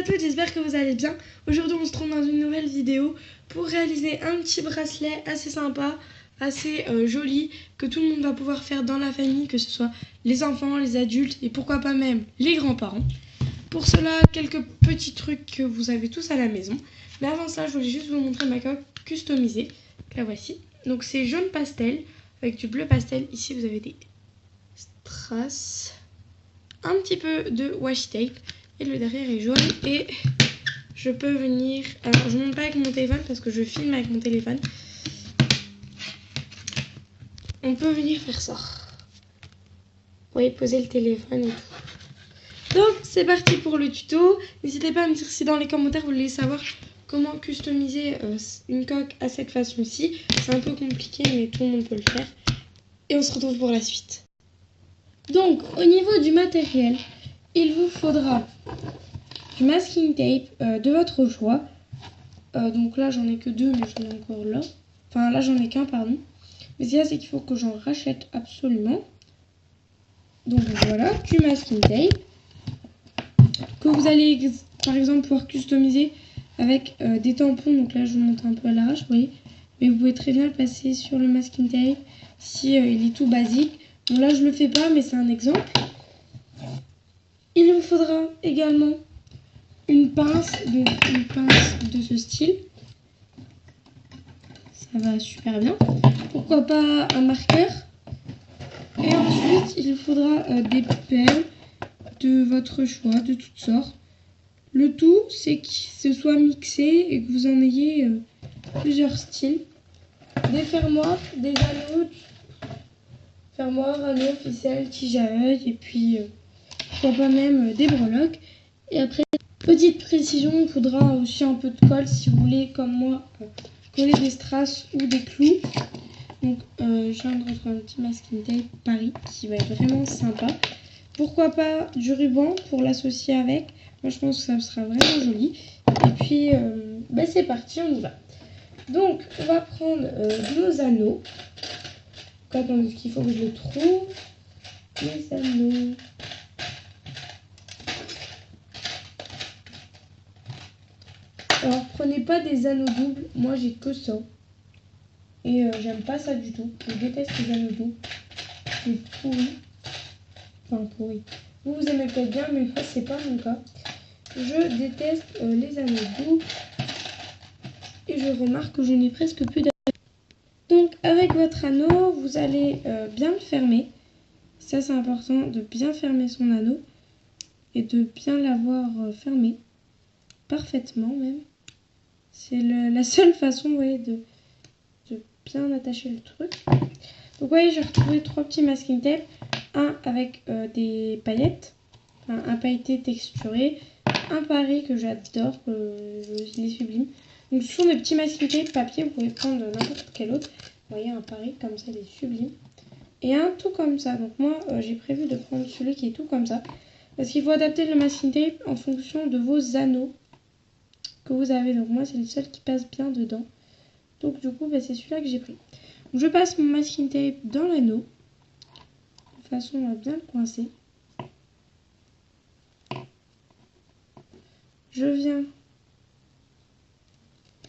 À tous, j'espère que vous allez bien. Aujourd'hui on se trouve dans une nouvelle vidéo pour réaliser un petit bracelet assez sympa, assez joli, que tout le monde va pouvoir faire dans la famille, que ce soit les enfants, les adultes et pourquoi pas même les grands-parents. Pour cela, quelques petits trucs que vous avez tous à la maison. Mais avant ça, je voulais juste vous montrer ma coque customisée. La voici. Donc c'est jaune pastel avec du bleu pastel. Ici vous avez des strass, un petit peu de washi tape. Et le derrière est jaune et je peux venir... Alors je ne monte pas avec mon téléphone parce que je filme avec mon téléphone. On peut venir faire ça. Vous voyez, poser le téléphone et tout. Donc c'est parti pour le tuto. N'hésitez pas à me dire si dans les commentaires vous voulez savoir comment customiser une coque à cette façon-ci. C'est un peu compliqué mais tout le monde peut le faire. Et on se retrouve pour la suite. Donc au niveau du matériel, il vous faudra du masking tape de votre choix. Donc là j'en ai que deux mais j'en ai encore là. Enfin là j'en ai qu'un pardon. Mais ce qu'il y a c'est qu'il faut que j'en rachète absolument. Donc voilà, du masking tape. Que vous allez par exemple pouvoir customiser avec des tampons. Donc là je vous montre un peu à l'arrache, vous voyez. Mais vous pouvez très bien le passer sur le masking tape si il est tout basique. Bon là je le fais pas mais c'est un exemple. Il vous faudra également une pince, donc une pince de ce style. Ça va super bien. Pourquoi pas un marqueur. Et ensuite, il vous faudra des perles de votre choix, de toutes sortes. Le tout, c'est que ce soit mixé et que vous en ayez plusieurs styles. Des fermoirs, des anneaux, fermoirs, anneaux, ficelles, tige à œil et puis pourquoi pas même des breloques. Et après, petite précision, il faudra aussi un peu de colle si vous voulez, comme moi, coller des strass ou des clous. Donc, je viens de retrouver un petit masking tape Paris qui va être vraiment sympa. Pourquoi pas du ruban pour l'associer avec. Moi, je pense que ça sera vraiment joli. Et puis, c'est parti, on y va. Donc, on va prendre nos anneaux. Donc, attendez, qu'il faut que je le trouve. Les anneaux. Alors, prenez pas des anneaux doubles. Moi, j'ai que ça. Et j'aime pas ça du tout. Je déteste les anneaux doubles. C'est pourri. Enfin, pourri. Vous aimez peut-être bien, mais moi, c'est pas mon cas. Je déteste les anneaux doubles. Et je remarque que je n'ai presque plus d'anneaux. Donc, avec votre anneau, vous allez bien le fermer. Ça, c'est important de bien fermer son anneau. Et de bien l'avoir fermé. Parfaitement, même. C'est la seule façon, vous voyez, de bien attacher le truc. Donc vous voyez, j'ai retrouvé 3 petits masking tape. Un avec des paillettes, enfin, un pailleté texturé, un pareil que j'adore, il est sublime. Donc ce sont des petits masking tape papier, vous pouvez prendre n'importe quel autre. Vous voyez, un pareil comme ça, il est sublime. Et un tout comme ça. Donc moi j'ai prévu de prendre celui qui est tout comme ça. Parce qu'il faut adapter le masking tape en fonction de vos anneaux que vous avez. Donc moi c'est le seul qui passe bien dedans. Donc du coup c'est celui-là que j'ai pris. Donc, je passe mon masking tape dans l'anneau. De façon à bien le coincer. Je viens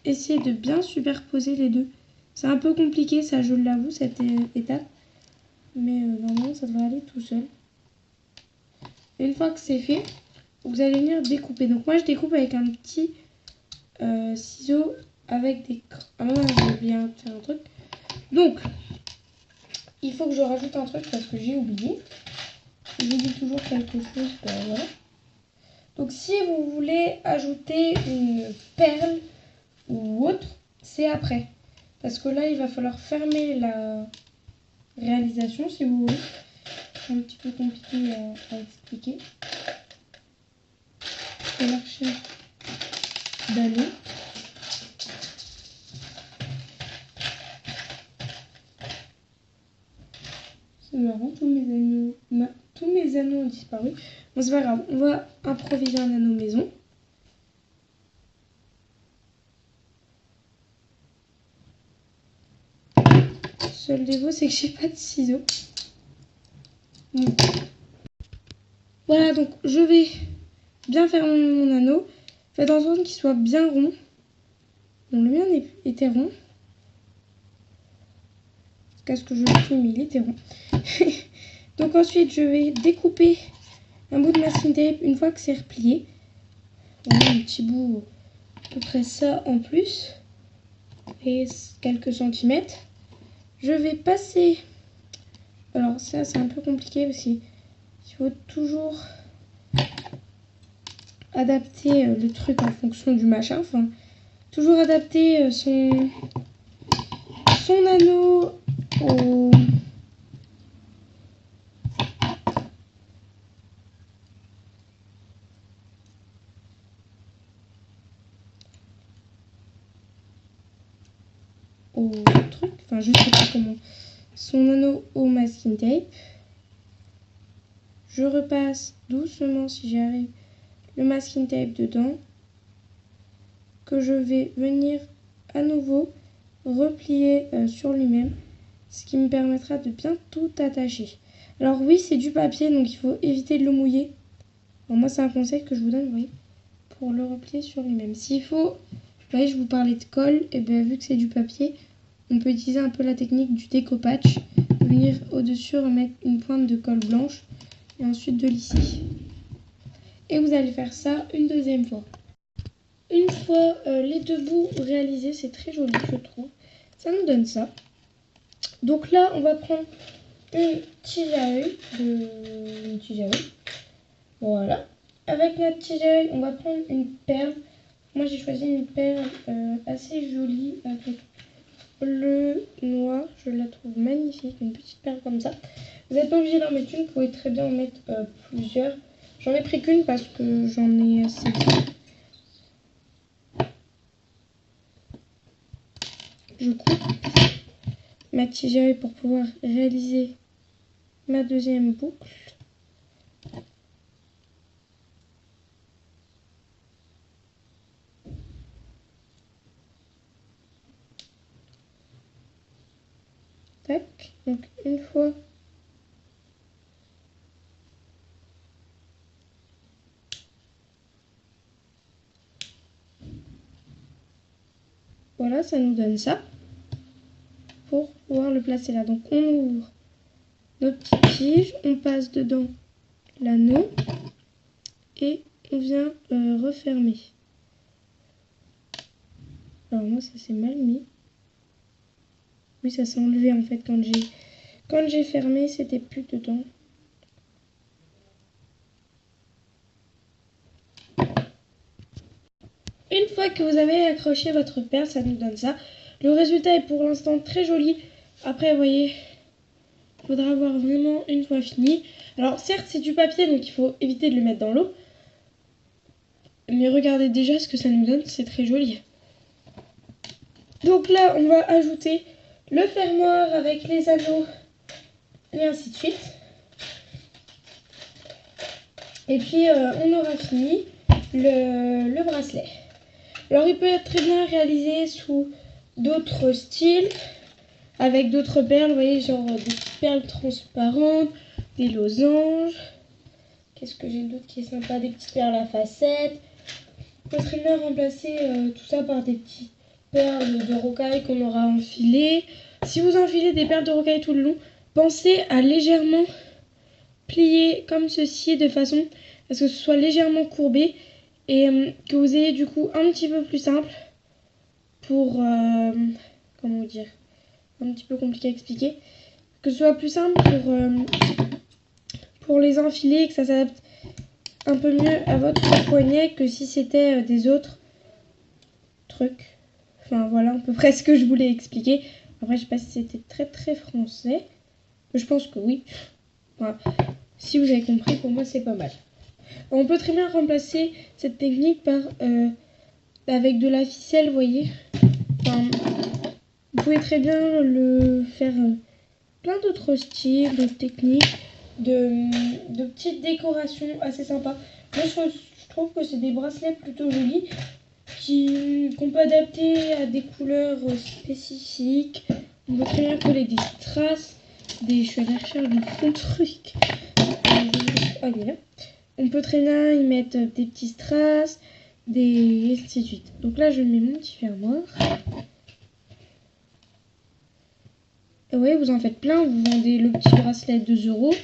essayer de bien superposer les deux. C'est un peu compliqué ça, je l'avoue, cette étape. Mais normalement ça devrait aller tout seul. Et une fois que c'est fait, vous allez venir découper. Donc moi je découpe avec un petit ciseau avec des... Ah non, j'ai bien fait un truc. Donc, il faut que je rajoute un truc parce que j'ai oublié. J'oublie toujours quelque chose. Voilà. Donc, si vous voulez ajouter une perle ou autre, c'est après. Parce que là, il va falloir fermer la réalisation, si vous voulez. C'est un petit peu compliqué à expliquer. Je vais marcher d'anneau. C'est marrant, tous mes anneaux ont disparu. Bon, c'est pas grave, on va improviser un anneau maison. Seul défaut, c'est que j'ai pas de ciseaux. Bon. Voilà, donc je vais bien fermer mon anneau Faites en sorte qu'il soit bien rond. Bon, le mien était rond. Jusqu'à ce que je le filme, mais il était rond. Donc ensuite, je vais découper un bout de masking tape une fois que c'est replié. Voilà, un petit bout, à peu près ça en plus. Et quelques centimètres. Je vais passer... Alors ça, c'est un peu compliqué parce qu'il faut toujours adapter le truc en fonction du machin. Enfin, toujours adapter son anneau au truc. Enfin, je sais pas comment. Son anneau au masking tape. Je repasse doucement, si j'y arrive, le masking tape dedans, que je vais venir à nouveau replier sur lui-même, ce qui me permettra de bien tout attacher. Alors oui, c'est du papier, donc il faut éviter de le mouiller. Alors moi, c'est un conseil que je vous donne, vous voyez, pour le replier sur lui-même. S'il faut, vous voyez, je vous parlais de colle, et bien vu que c'est du papier, on peut utiliser un peu la technique du découpage, venir au-dessus remettre une pointe de colle blanche, et ensuite de lisser. Et vous allez faire ça une deuxième fois. Une fois les deux bouts réalisés, c'est très joli, je trouve. Ça nous donne ça. Donc là, on va prendre une tige à œil. Voilà. Avec notre tige à œil, on va prendre une perle. Moi, j'ai choisi une perle assez jolie avec le noir. Je la trouve magnifique, une petite perle comme ça. Vous n'êtes pas obligé d'en mettre une, vous pouvez très bien en mettre plusieurs. J'en ai pris qu'une parce que j'en ai assez. Je coupe ma tige à œil pour pouvoir réaliser ma deuxième boucle. Tac. Donc une fois voilà, ça nous donne ça pour pouvoir le placer là. Donc on ouvre notre petite tige, on passe dedans l'anneau et on vient refermer. Alors moi ça s'est mal mis. Oui, ça s'est enlevé en fait quand j'ai fermé, c'était plus dedans. Une fois que vous avez accroché votre perle, ça nous donne ça. Le résultat est pour l'instant très joli. Après, vous voyez, il faudra voir vraiment une fois fini. Alors certes, c'est du papier, donc il faut éviter de le mettre dans l'eau. Mais regardez déjà ce que ça nous donne, c'est très joli. Donc là, on va ajouter le fermoir avec les anneaux et ainsi de suite. Et puis, on aura fini le bracelet. Alors, il peut être très bien réalisé sous d'autres styles, avec d'autres perles, vous voyez, genre des petites perles transparentes, des losanges. Qu'est-ce que j'ai d'autre qui est sympa? Des petites perles à facettes. On peut très bien remplacer tout ça par des petites perles de rocaille qu'on aura enfilées. Si vous enfilez des perles de rocaille tout le long, pensez à légèrement plier comme ceci de façon à ce que ce soit légèrement courbé et que vous ayez du coup un petit peu plus simple pour comment vous dire, un petit peu compliqué à expliquer, que ce soit plus simple pour les enfiler et que ça s'adapte un peu mieux à votre poignet que si c'était des autres trucs. Enfin voilà à peu près ce que je voulais expliquer. Après je sais pas si c'était très très français, mais je pense que oui. Voilà. Si vous avez compris, pour moi c'est pas mal. On peut très bien remplacer cette technique par avec de la ficelle, vous voyez. Enfin, vous pouvez très bien le faire plein d'autres styles, d'autres techniques, de petites décorations assez sympas. Moi je trouve que c'est des bracelets plutôt jolis qu'on peut adapter à des couleurs spécifiques. On peut très bien coller des strass. Je suis allée rechercher du fond truc. Oh, il est là. On peut très bien y mettre des petits strass, et ainsi de suite. Donc là, je mets mon petit fermoir. Et ouais, vous en faites plein. Vous vendez le petit bracelet 2 €.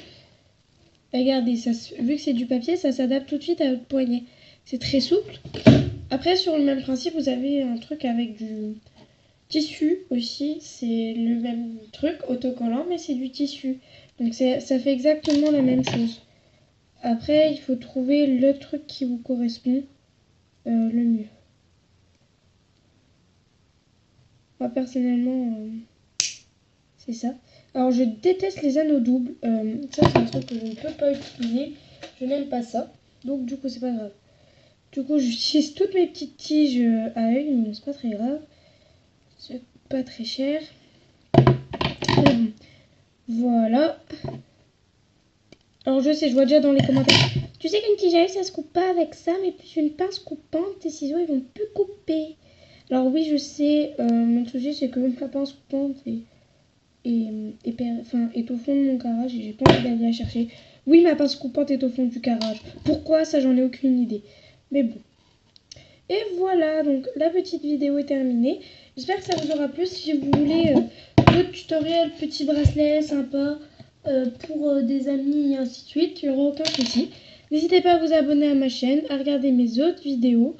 Regardez, ça, vu que c'est du papier, ça s'adapte tout de suite à votre poignet. C'est très souple. Après, sur le même principe, vous avez un truc avec du tissu aussi. C'est le même truc, autocollant, mais c'est du tissu. Donc ça fait exactement la même chose. Après, il faut trouver le truc qui vous correspond le mieux. Moi, personnellement, c'est ça. Alors, je déteste les anneaux doubles. Ça, c'est un truc que je ne peux pas utiliser. Je n'aime pas ça. Donc, du coup, c'est pas grave. Du coup, j'utilise toutes mes petites tiges à œil. Mais bon, c'est pas très grave. C'est pas très cher. Bon. Voilà. Alors, je sais, je vois déjà dans les commentaires. Tu sais qu'une tige à œil, ça se coupe pas avec ça. Mais plus une pince coupante, tes ciseaux, ils vont plus couper. Alors, oui, je sais. Mon souci, c'est que ma pince coupante est au fond de mon garage et j'ai pas envie d'aller la chercher. Oui, ma pince coupante est au fond du garage. Pourquoi? Ça, j'en ai aucune idée. Mais bon. Et voilà, donc la petite vidéo est terminée. J'espère que ça vous aura plu. Si vous voulez d'autres tutoriels, petits bracelets sympas pour des amis et ainsi de suite, il n'y aura aucun souci. N'hésitez pas à vous abonner à ma chaîne, à regarder mes autres vidéos.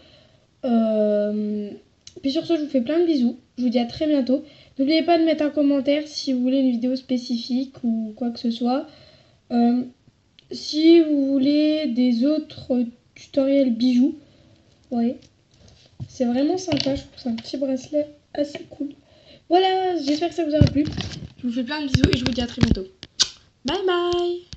Puis sur ce, je vous fais plein de bisous. Je vous dis à très bientôt. N'oubliez pas de mettre un commentaire si vous voulez une vidéo spécifique ou quoi que ce soit. Si vous voulez des autres tutoriels bijoux, ouais, c'est vraiment sympa. Je trouve que c'est un petit bracelet assez cool. Voilà, j'espère que ça vous aura plu. Je vous fais plein de bisous et je vous dis à très bientôt. Bye bye!